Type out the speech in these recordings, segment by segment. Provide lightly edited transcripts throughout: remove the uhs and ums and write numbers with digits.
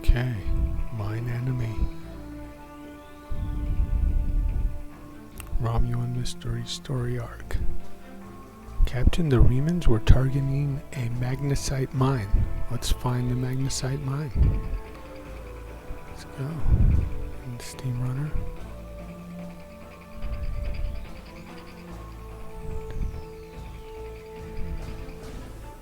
Okay, mine enemy. Romulan mystery story arc. Captain, the Remans were targeting a magnesite mine. Let's find the magnesite mine. Let's go. And steam runner.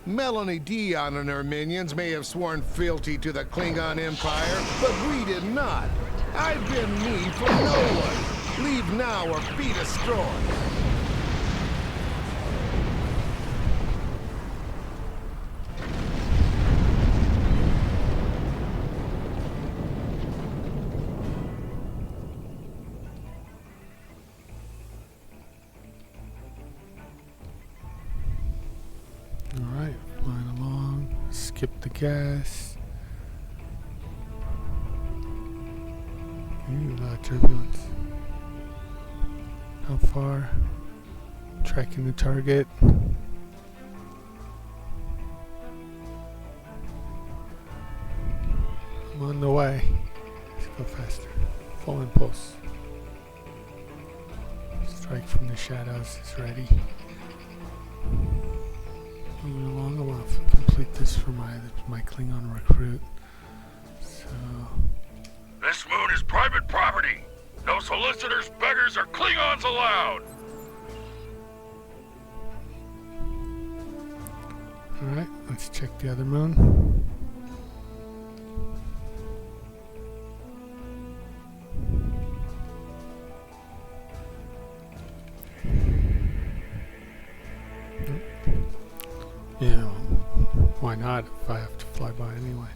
Melanie Dion and her minions may have sworn fealty to the Klingon Empire, but we did not. I've been me for no one. Leave now or be destroyed. Alright, flying along. Skip the gas. Ooh, a lot of turbulence. How far? Tracking the target. I'm on the way. Let's go faster. Full impulse. Strike from the shadows is ready. Moving along, I want to complete this for my Klingon recruit. So, This moon is private property. No solicitors, beggars, or Klingons allowed. alright, let's check the other moon. Yeah, why not if I have to fly by anyway?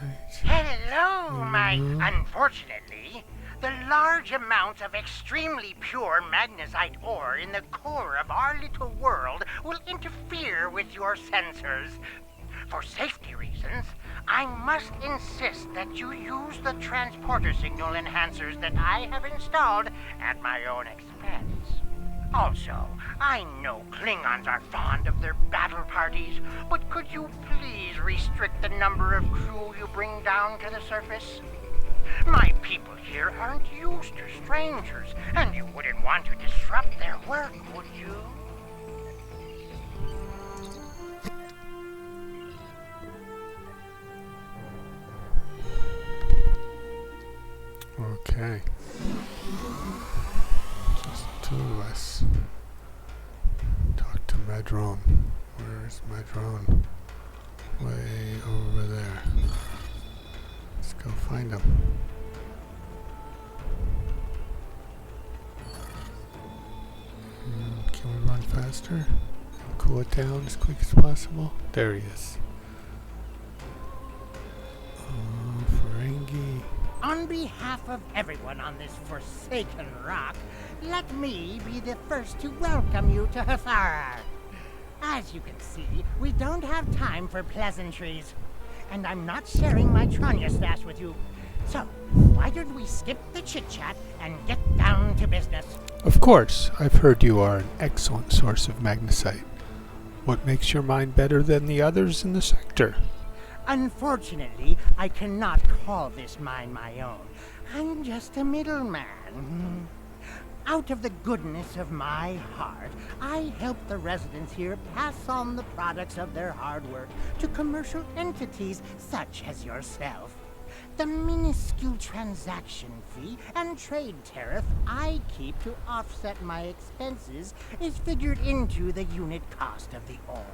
Right. Hello, Unfortunately, the large amounts of extremely pure magnesite ore in the core of our little world will interfere with your sensors. For safety reasons, I must insist that you use the transporter signal enhancers that I have installed at my own expense. Also, I know Klingons are fond of their battle parties, but could you please restrict the number of crew you bring down to the surface? My people here aren't used to strangers, and you wouldn't want to disrupt their work, would you? Okay. Just two of us. Talk to Madron. Where's Madron? Way over there. Let's go find him. Can we run faster? Cool it down as quick as possible? There he is. Ferengi. On behalf of everyone on this forsaken rock, let me be the first to welcome you to Hathara. As you can see, we don't have time for pleasantries, and I'm not sharing my Tranya stash with you. So, why don't we skip the chit-chat and get down to business? Of course, I've heard you are an excellent source of magnesite. What makes your mine better than the others in the sector? Unfortunately, I cannot call this mine my own. I'm just a middleman. Out of the goodness of my heart, I help the residents here pass on the products of their hard work to commercial entities such as yourself. The minuscule transaction fee and trade tariff I keep to offset my expenses is figured into the unit cost of the ore.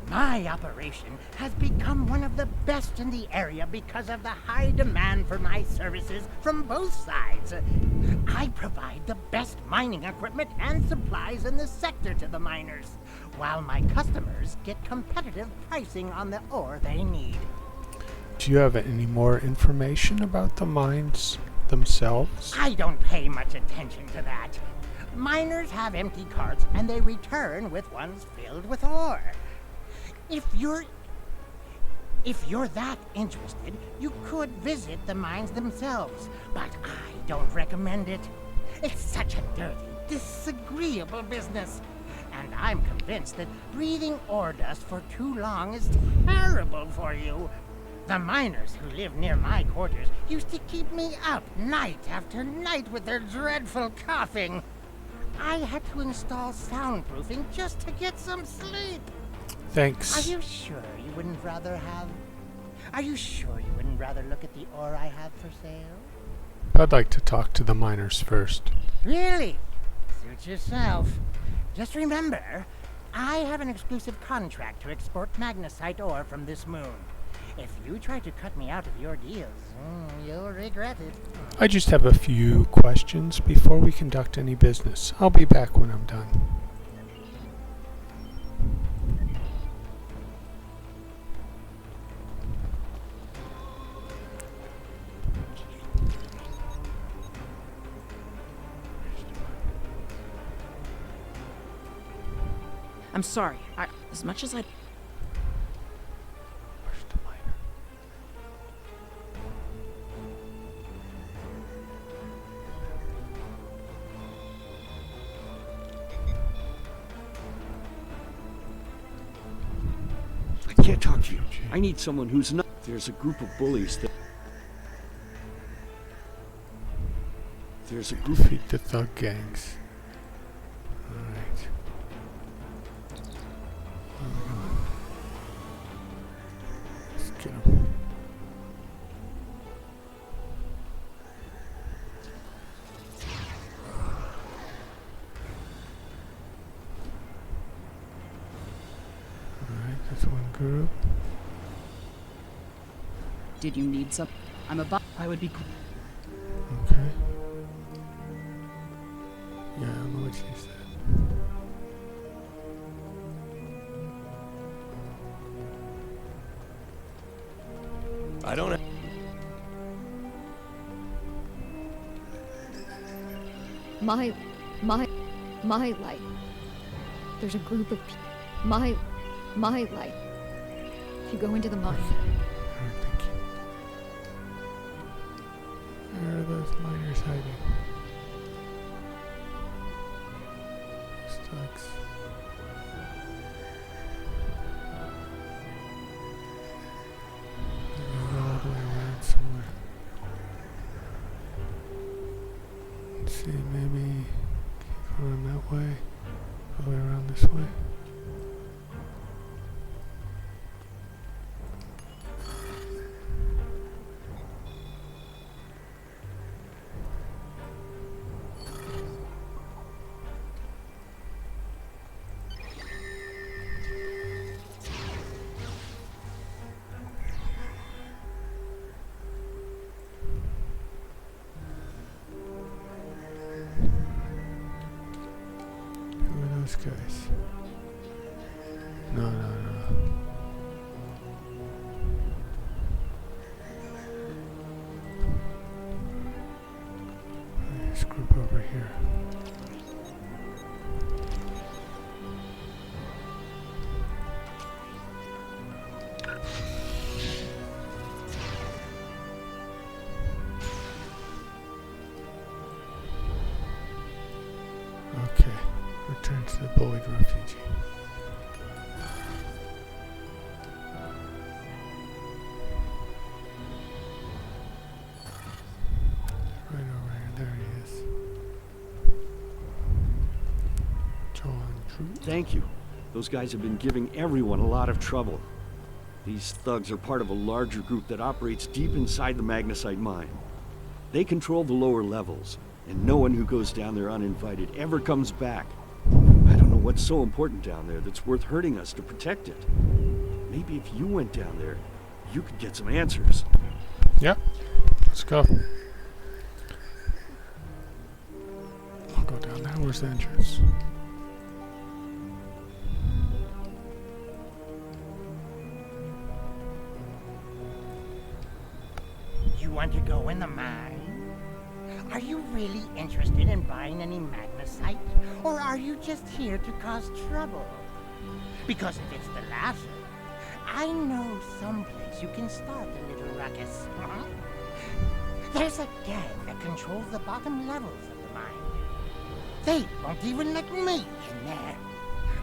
My operation has become one of the best in the area because of the high demand for my services from both sides. I provide the best mining equipment and supplies in the sector to the miners, while my customers get competitive pricing on the ore they need. Do you have any more information about the mines themselves? I don't pay much attention to that. Miners have empty carts and they return with ones filled with ore. If you're that interested, you could visit the mines themselves, but I don't recommend it. It's such a dirty, disagreeable business. And I'm convinced that breathing ore dust for too long is terrible for you. The miners who live near my quarters used to keep me up night after night with their dreadful coughing. I had to install soundproofing just to get some sleep. Thanks. Are you sure you wouldn't rather have... Are you sure you wouldn't rather look at the ore I have for sale? I'd like to talk to the miners first. Really? Suit yourself. Just remember, I have an exclusive contract to export magnesite ore from this moon. If you try to cut me out of your deals, you'll regret it. I just have a few questions before we conduct any business. I'll be back when I'm done. I'm sorry. As much as I... Where's the miner? I can't talk to you. I need someone who's not... There's a group of bullies that... There's a group... Defeat the thug gangs. Alright. Let's get 'em. Alright, that's one group. Did you need some? I'm about... I would be... Okay. Yeah, I know what she said. I don't know. My light. There's a group of my light. If you go into the mine. Alright, thank you. Where are those miners hiding? Thugs. They're gonna go all the way around somewhere. Let's see, maybe keep going that way, all the way around this way. Who are those guys? No. This group over here. Okay, return to the bullied refugee. Right over here, there he is. John Drew. Thank you. Those guys have been giving everyone a lot of trouble. These thugs are part of a larger group that operates deep inside the magnesite mine. They control the lower levels, and no one who goes down there uninvited ever comes back. I don't know what's so important down there that's worth hurting us to protect it. Maybe if you went down there, you could get some answers. Yep, let's go. I'll go down there. Where's the entrance? You want to go in the mine? Are you really interested in buying any magnesite? Or are you just here to cause trouble? Because if it's the latter, I know someplace you can start a little ruckus. There's a gang that controls the bottom levels of the mine. They won't even let me in there.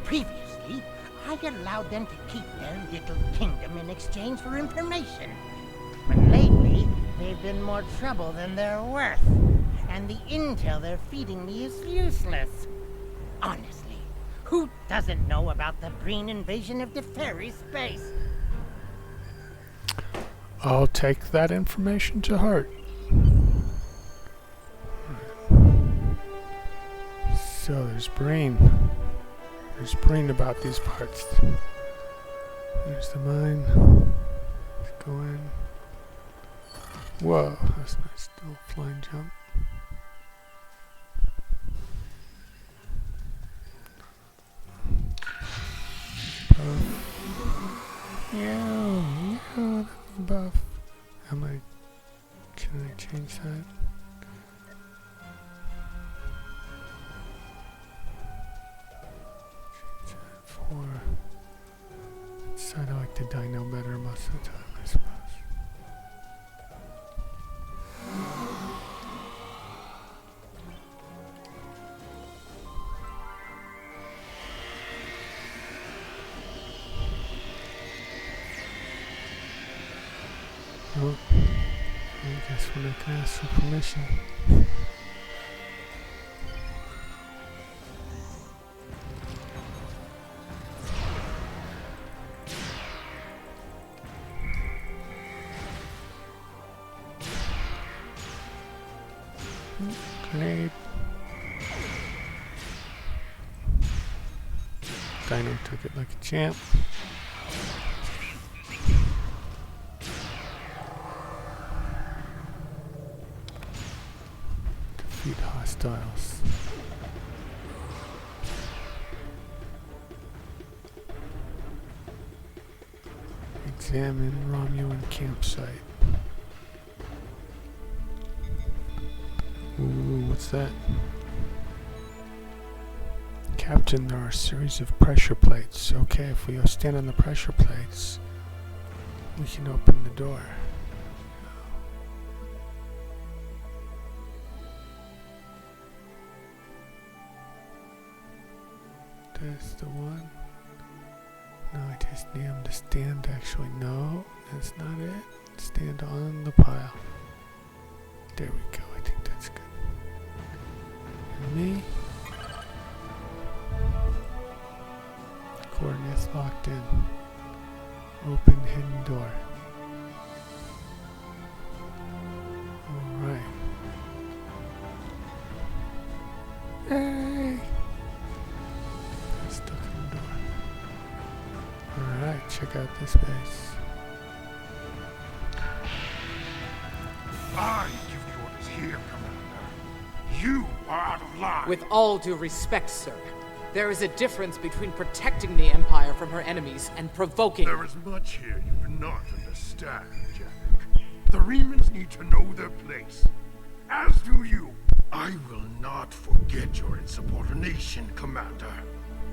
Previously, I allowed them to keep their little kingdom in exchange for information. But lately, they've been more trouble than they're worth. And the intel they're feeding me is useless. Honestly, who doesn't know about the Breen invasion of Deferi space? I'll take that information to heart. So there's Breen. There's Breen about these parts. There's the mine. Let's go in. Whoa, that's a nice little flying jump. Yeah, buff. Can I change that? Change that for. Decide I like the dino better most of the time, I suppose. Oh, I guess we're not gonna ask for permission. Grenade. Dino took it like a champ. Defeat hostiles. Examine Romulan campsite. Ooh, what's that? Captain, there are a series of pressure plates. Okay, if we stand on the pressure plates, we can open the door. That's the one. No, I just need him to stand. Actually, no, that's not it. Stand on the pile. There we go. I think that's good. And me. Coordinates locked in. Open hidden door. Alright. Hey! Stuck in the door. Alright, check out this base. I give the orders here, Commander. You are out of line. With all due respect, sir, there is a difference between protecting the Empire from her enemies and provoking... There is much here you do not understand, Jack. The Remans need to know their place. As do you. I will not forget your insubordination, Commander.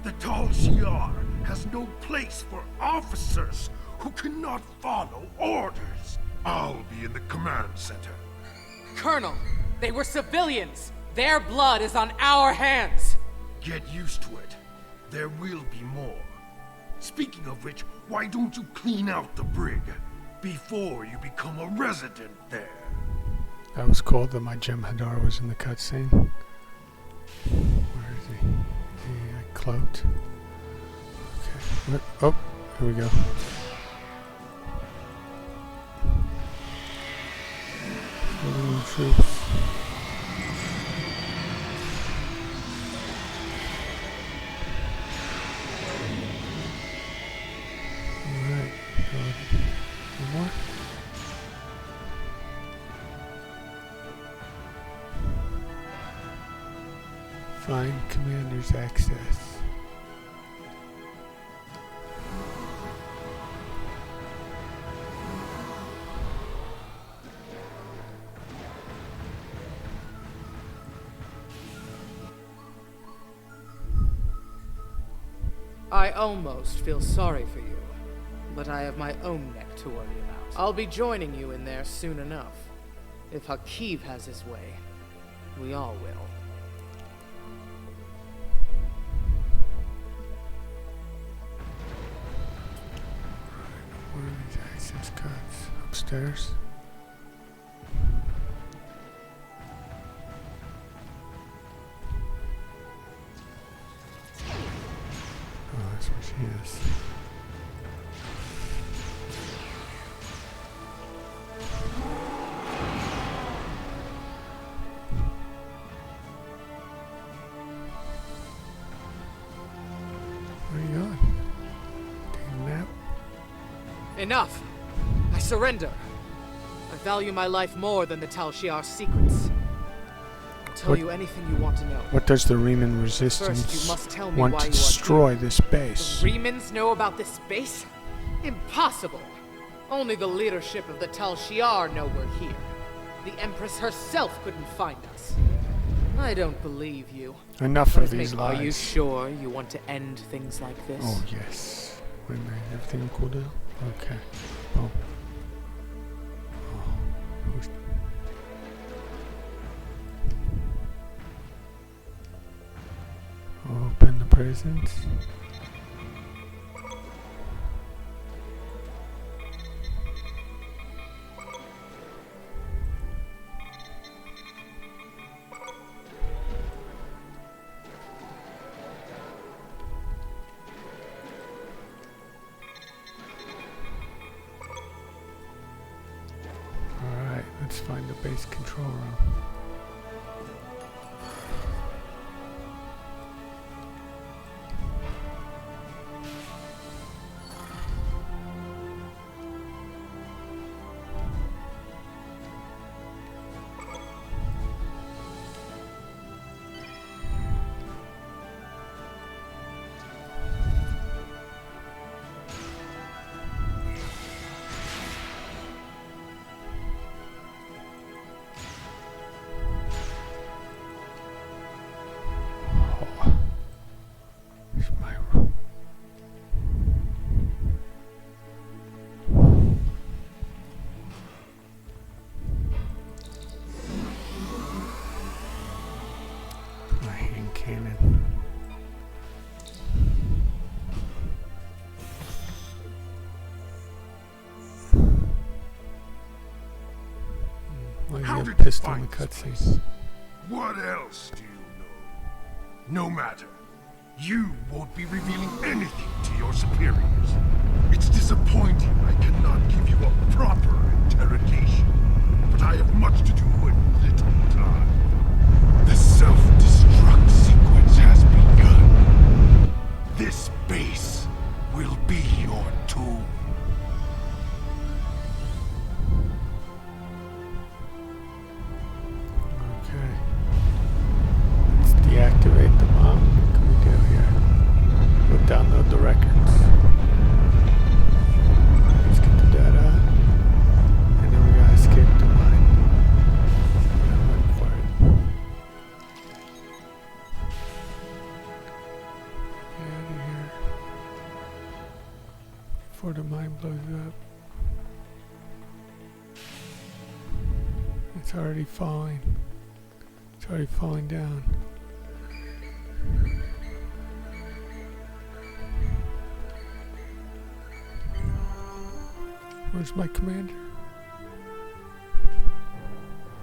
The Tal Shiar has no place for officers who cannot follow orders. I'll be in the command center. Colonel, they were civilians. Their blood is on our hands. Get used to it. There will be more. Speaking of which, why don't you clean out the brig before you become a resident there? That was cool that my Jem'Hadar was in the cutscene. Where is he? Is he cloaked? Okay. What? Oh, here we go. Troops. Alright, one more. Find commander's access. I almost feel sorry for you, but I have my own neck to worry about. I'll be joining you in there soon enough. If Hakeeb has his way, we all will. Access codes upstairs. Oh, that's where she is. Where are you going? Taking a nap? Enough! I surrender. I value my life more than the Tal Shiar's secrets. I'll tell you anything you want to know. What does the Riemann First, resistance you must tell me want why to you are destroy here. this base? The Riemans know about this base? Impossible! Only the leadership of the Tal Shiar know we're here. The Empress herself couldn't find us. I don't believe you. Enough But of these Are you lies. sure you want to end things like this? Oh yes. Wait a minute, everything cool down? Okay. Boom. Oh. Who's... Open the presents. Alright, let's find the base control room. Here's my room. My hand cannon. Like How a did you pistol in the find this cutscene. What else do you know? No matter. You won't be revealing anything to your superiors. It's disappointing I cannot give you a proper interrogation. But I have much to do and little time. The self-destruct sequence has begun. This base will be your tomb. Okay. Let's deactivate the bomb. What can we do here? We'll download the records. Let's get the data. And then we gotta escape the mine. Yeah, I'm waiting for it. Get out of here. Before the mine blows up. It's already falling. It's already falling down. Where's my commander?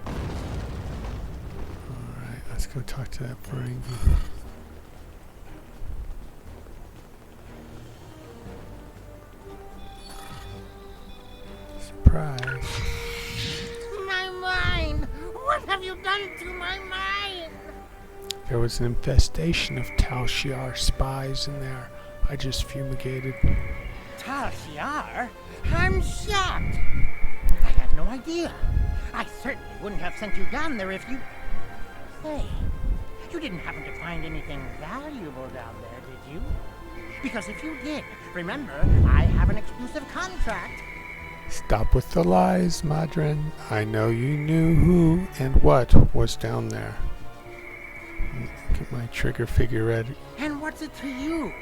Alright, let's go talk to that Ferengi. Surprise. My mine! What have you done to my mine? There was an infestation of Tal Shiar spies in there. I just fumigated. Tal Shiar? I'm shocked. I had no idea. I certainly wouldn't have sent you down there if you... Say, you didn't happen to find anything valuable down there, did you? Because if you did, remember, I have an exclusive contract. Stop with the lies, Madren. I know you knew who and what was down there. Get my trigger figure ready. And what's it to you?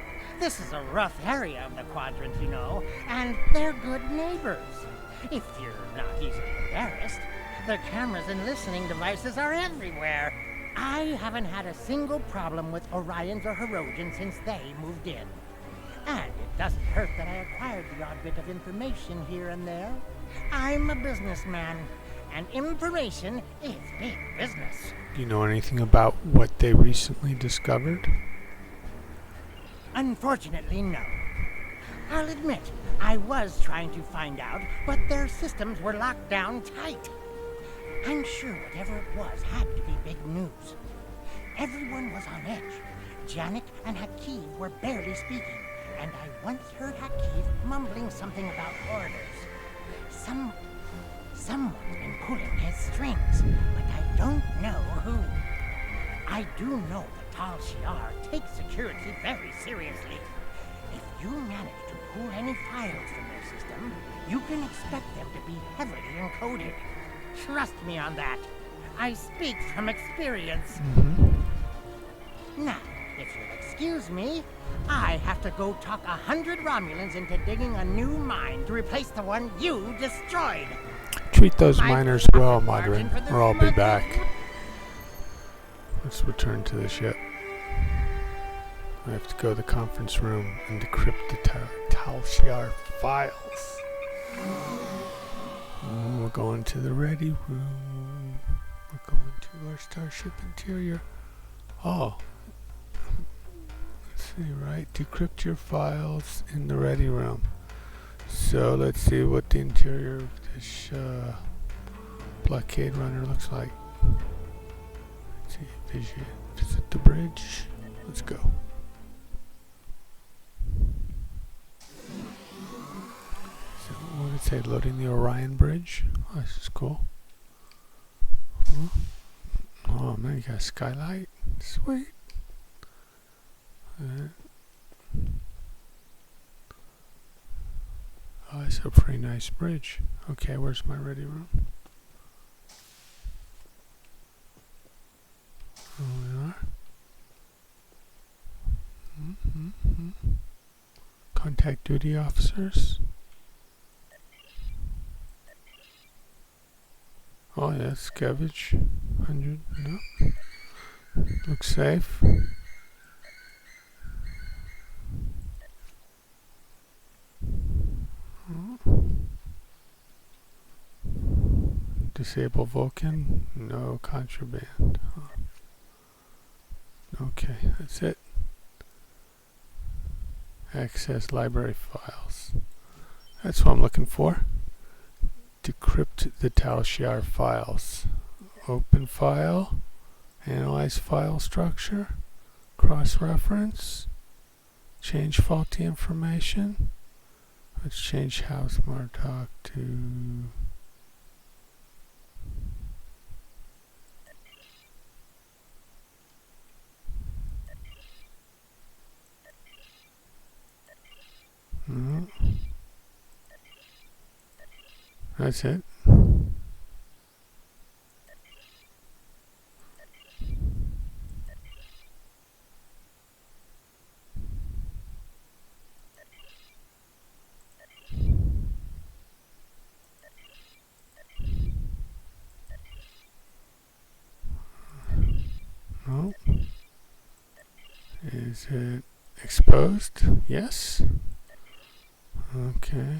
This is a rough area of the quadrant, you know, and they're good neighbors. If you're not easily embarrassed, their cameras and listening devices are everywhere. I haven't had a single problem with Orions or Herodians since they moved in. And it doesn't hurt that I acquired acquired the odd bit of information here and there. I'm a businessman, and information is big business. Do you know anything about what they recently discovered? Unfortunately, no. I'll admit, I was trying to find out, but their systems were locked down tight. I'm sure whatever it was had to be big news. Everyone was on edge. Janek and Hakiv were barely speaking, and I once heard Hakiv mumbling something about orders. Someone's been pulling his strings, but I don't know who. I do know the Tal Shiar takes security very seriously. If you manage to pull any files from their system, you can expect them to be heavily encoded. Trust me on that. I speak from experience. Now, if you'll excuse me, I have to go talk 100 Romulans into digging a new mine to replace the one you destroyed. Treat those My miners well, profit margin Modern, for this or I'll be month- back. Let's return to the ship. I have to go to the conference room and decrypt the Tal Shiar files. We're going to the ready room. We're going to our starship interior. Oh. Let's see, right? Decrypt your files in the ready room. So let's see what the interior of this Blockade runner looks like. Let's see, visit the bridge. Let's go. So what did it say? Loading the Orion bridge. Oh, this is cool. Oh man, you got a skylight. Sweet. Oh, it's a pretty nice bridge. Okay, where's my ready room? Here we are. Contact duty officers. Oh yeah, scavenge. 100. No. Looks safe. Disable Vulcan. No contraband. Okay, that's it. Access library files. That's what I'm looking for. Decrypt the Tal Shiar files. Open file. Analyze file structure. Cross-reference. Change faulty information. Let's change House Marduk to... That's it. No. Is it exposed? Yes. Okay.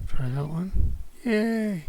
Try that one. Yay!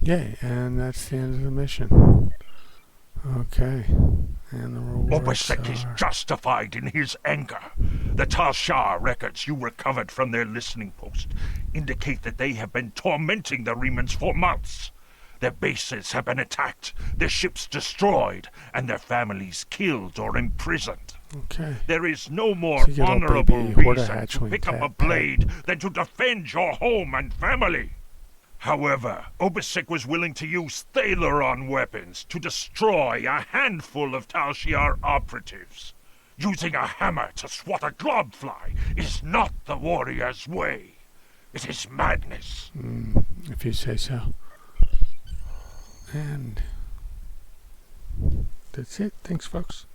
Yay, and that's the end of the mission. Okay, and the rewards Obasek is are... justified in his anger. The Tal Shah records you recovered from their listening post indicate that they have been tormenting the Remans for months. Their bases have been attacked, their ships destroyed, and their families killed or imprisoned. Okay. There is no more So you get a honorable baby Horta reason to hatchling pick up a pet. blade than to defend your home and family. However, Obisek was willing to use Thaleron weapons to destroy a handful of Tal Shiar operatives. Using a hammer to swat a globfly is not the warrior's way. It is madness. If you say so. And that's it. Thanks, folks.